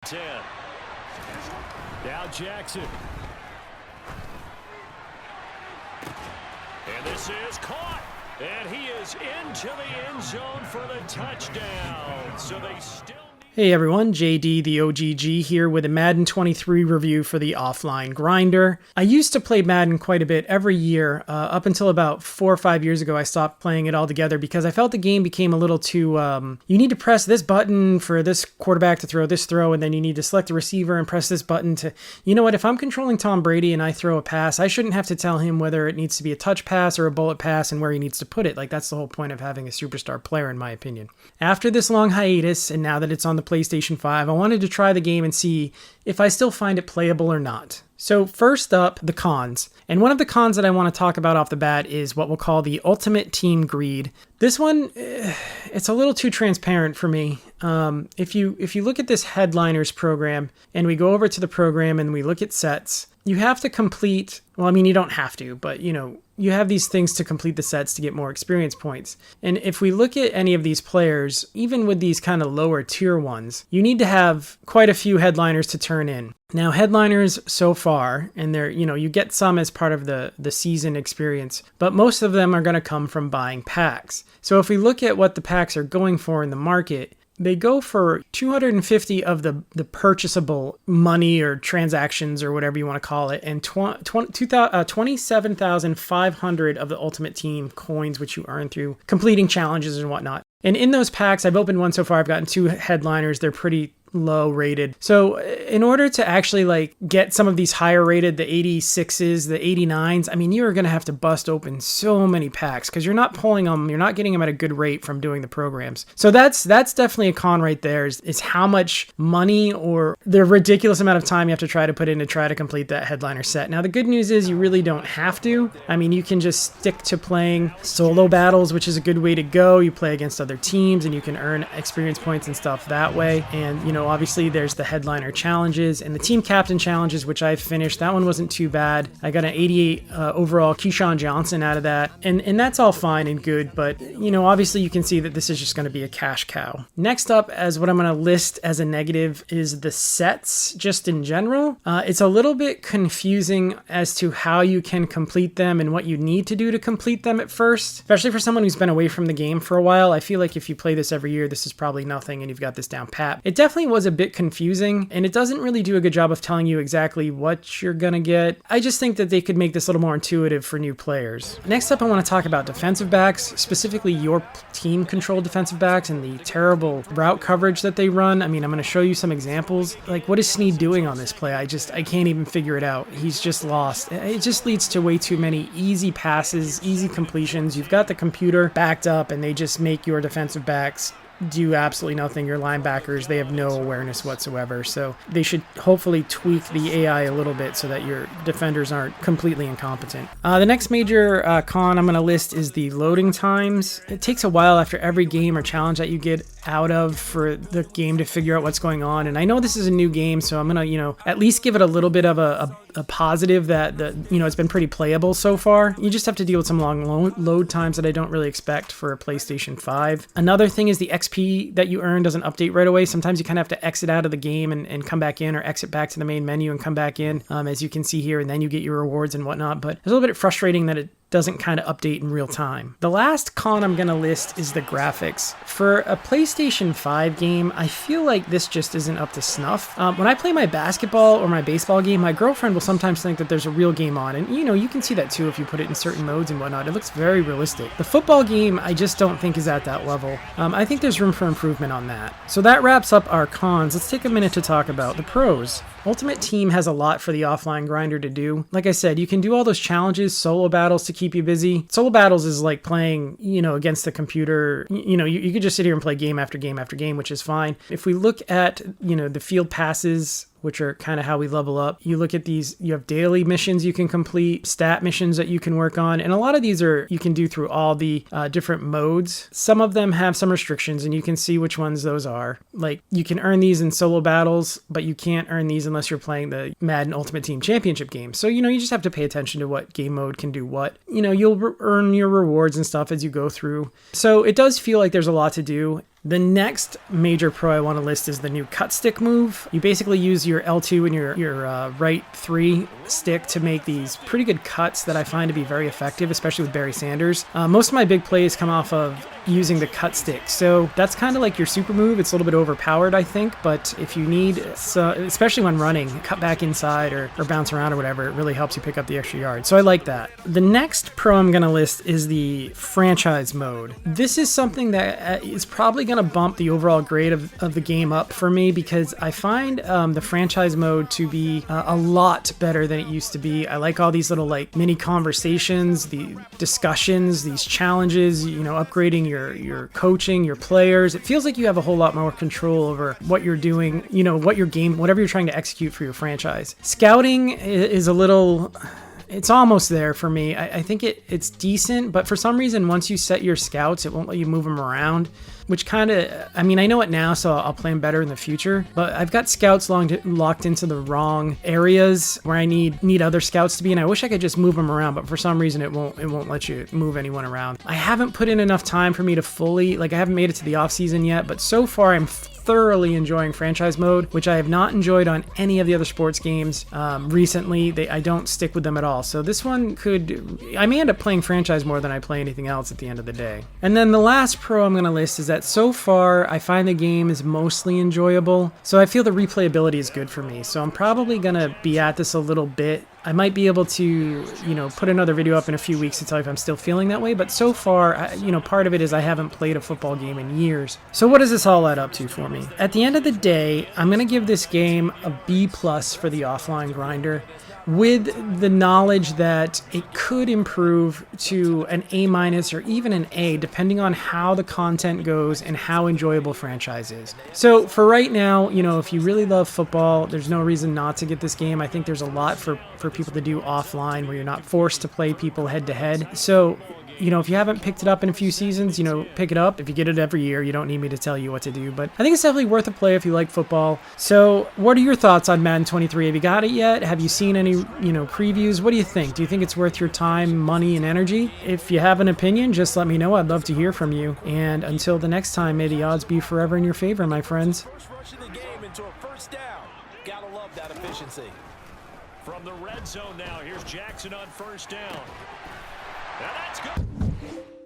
10. Now Jackson. And this is caught. And he is into the end zone for the touchdown. So they still... Hey everyone, JD the OGG here with a Madden 23 review for the offline grinder. I used to play Madden quite a bit every year. Up until about 4 or 5 years ago, I stopped playing it altogether because I felt the game became a little too, you need to press this button for this quarterback to throw this throw, and then you need to select the receiver and press this button to, you know what, if I'm controlling Tom Brady and I throw a pass, I shouldn't have to tell him whether it needs to be a touch pass or a bullet pass and where he needs to put it. Like, that's the whole point of having a superstar player, in my opinion. After this long hiatus, and now that it's on the PlayStation 5, I wanted to try the game and see if I still find it playable or not. So first up, the cons. And one of the cons that I want to talk about off the bat is what we'll call the ultimate team greed. This one, it's a little too transparent for me. If you look at this headliners program and we go over to the program and we look at sets, you have to complete, well, I mean, you don't have to, but you have these things to complete the sets to get more experience points. And if we look at any of these players, even with these kind of lower tier ones, you need to have quite a few headliners to turn in. Now, headliners so far, and they're, you get some as part of the season experience, but most of them are going to come from buying packs. So if we look at what the packs are going for in the market, they go for 250 of the purchasable money or transactions or whatever you want to call it, and 27,500 of the Ultimate Team coins, which you earn through completing challenges and whatnot. And in those packs, I've opened one so far. I've gotten 2 headliners. They're pretty low rated. So in order to actually get some of these higher rated, the 86s, the 89s, I mean, you're going to have to bust open so many packs because you're not pulling them, you're not getting them at a good rate from doing the programs. So that's definitely a con right there is how much money or the ridiculous amount of time you have to try to put in to try to complete that headliner set. Now, the good news is you really don't have to. I mean, you can just stick to playing solo battles, which is a good way to go. You play against other teams and you can earn experience points and stuff that way. And, obviously there's the headliner challenges and the team captain challenges, which I've finished. That one wasn't too bad. I got an 88 overall Keyshawn Johnson out of that. And that's all fine and good, but obviously you can see that this is just going to be a cash cow. Next up, as what I'm going to list as a negative, is the sets just in general. It's a little bit confusing as to how you can complete them and what you need to do to complete them at first, especially for someone who's been away from the game for a while. I feel like if you play this every year, this is probably nothing and you've got this down pat. It definitely was a bit confusing, and it doesn't really do a good job of telling you exactly what you're gonna get. I just think that they could make this a little more intuitive for new players. Next up, I want to talk about defensive backs, specifically your team controlled defensive backs and the terrible route coverage that they run. I mean, I'm going to show you some examples. Like, what is Snead doing on this play? I can't even figure it out. He's just lost. It just leads to way too many easy passes, easy completions. You've got the computer backed up and they just make your defensive backs do absolutely nothing. Your linebackers, they have no awareness whatsoever. So they should hopefully tweak the AI a little bit so that your defenders aren't completely incompetent. The next major con I'm going to list is the loading times. It takes a while after every game or challenge that you get out of for the game to figure out what's going on. And I know this is a new game, so I'm going to, at least give it a little bit of a positive that it's been pretty playable so far. You just have to deal with some long load times that I don't really expect for a PlayStation 5. Another thing is the XP that you earn doesn't update right away. Sometimes you kind of have to exit out of the game and come back in, or exit back to the main menu and come back in, as you can see here, and then you get your rewards and whatnot. But it's a little bit frustrating that it doesn't kind of update in real time. The last con I'm going to list is the graphics. For a PlayStation 5 game, I feel like this just isn't up to snuff. When I play my basketball or my baseball game, my girlfriend will sometimes think that there's a real game on, and you can see that too if you put it in certain modes and whatnot. It looks very realistic. The football game, I just don't think is at that level. I think there's room for improvement on that. So that wraps up our cons. Let's take a minute to talk about the pros. Ultimate Team has a lot for the offline grinder to do. Like I said, you can do all those challenges, solo battles to keep you busy. Solo battles is like playing, against the computer. You could just sit here and play game after game after game, which is fine. If we look at, the field passes, which are kind of how we level up. You look at these, you have daily missions you can complete, stat missions that you can work on, and a lot of these you can do through all the different modes. Some of them have some restrictions, and you can see which ones those are. Like, you can earn these in solo battles, but you can't earn these unless you're playing the Madden Ultimate Team Championship game. So, you just have to pay attention to what game mode can do what. You'll earn your rewards and stuff as you go through. So it does feel like there's a lot to do. The next major pro I want to list is the new cut stick move. You basically use your L2 and your right 3 stick to make these pretty good cuts that I find to be very effective, especially with Barry Sanders. Most of my big plays come off of using the cut stick, so that's kind of like your super move. It's a little bit overpowered, I think, but if you need, especially when running, cut back inside or bounce around or whatever, it really helps you pick up the extra yard. So I like that. The next pro I'm going to list is the franchise mode. This is something that is probably going to bump the overall grade of the game up for me, because I find the franchise mode to be a lot better than it used to be. I like all these little like mini conversations, the discussions, these challenges, upgrading your coaching, your players. It feels like you have a whole lot more control over what you're doing, whatever you're trying to execute for your franchise. Scouting is a little... It's almost there for me. I think it's decent, but for some reason, once you set your scouts, it won't let you move them around, which kind of, I know it now, so I'll play them better in the future, but I've got scouts locked into the wrong areas where I need other scouts to be, and I wish I could just move them around, but for some reason, it won't let you move anyone around. I haven't put in enough time for me to fully, I haven't made it to the off season yet, but so far I'm thoroughly enjoying franchise mode, which I have not enjoyed on any of the other sports games recently. I don't stick with them at all. So this one I may end up playing franchise more than I play anything else at the end of the day. And then the last pro I'm going to list is that so far I find the game is mostly enjoyable. So I feel the replayability is good for me. So I'm probably going to be at this a little bit. I might be able to, put another video up in a few weeks to tell you if I'm still feeling that way. But so far, part of it is I haven't played a football game in years. So what does this all add up to for me? At the end of the day, I'm going to give this game a B+ for the offline grinder, with the knowledge that it could improve to an A- or even an A, depending on how the content goes and how enjoyable franchise is. So for right now, if you really love football, there's no reason not to get this game. I think there's a lot for people to do offline where you're not forced to play people head to head. So if you haven't picked it up in a few seasons, pick it up. If you get it every year, you don't need me to tell you what to do. But I think it's definitely worth a play if you like football. So what are your thoughts on Madden 23? Have you got it yet? Have you seen any, previews? What do you think? Do you think it's worth your time, money, and energy? If you have an opinion, just let me know. I'd love to hear from you. And until the next time, may the odds be forever in your favor, my friends. First rush of the game into a first down. Gotta love that efficiency. From the red zone now, here's Jackson on first down. Now that's good.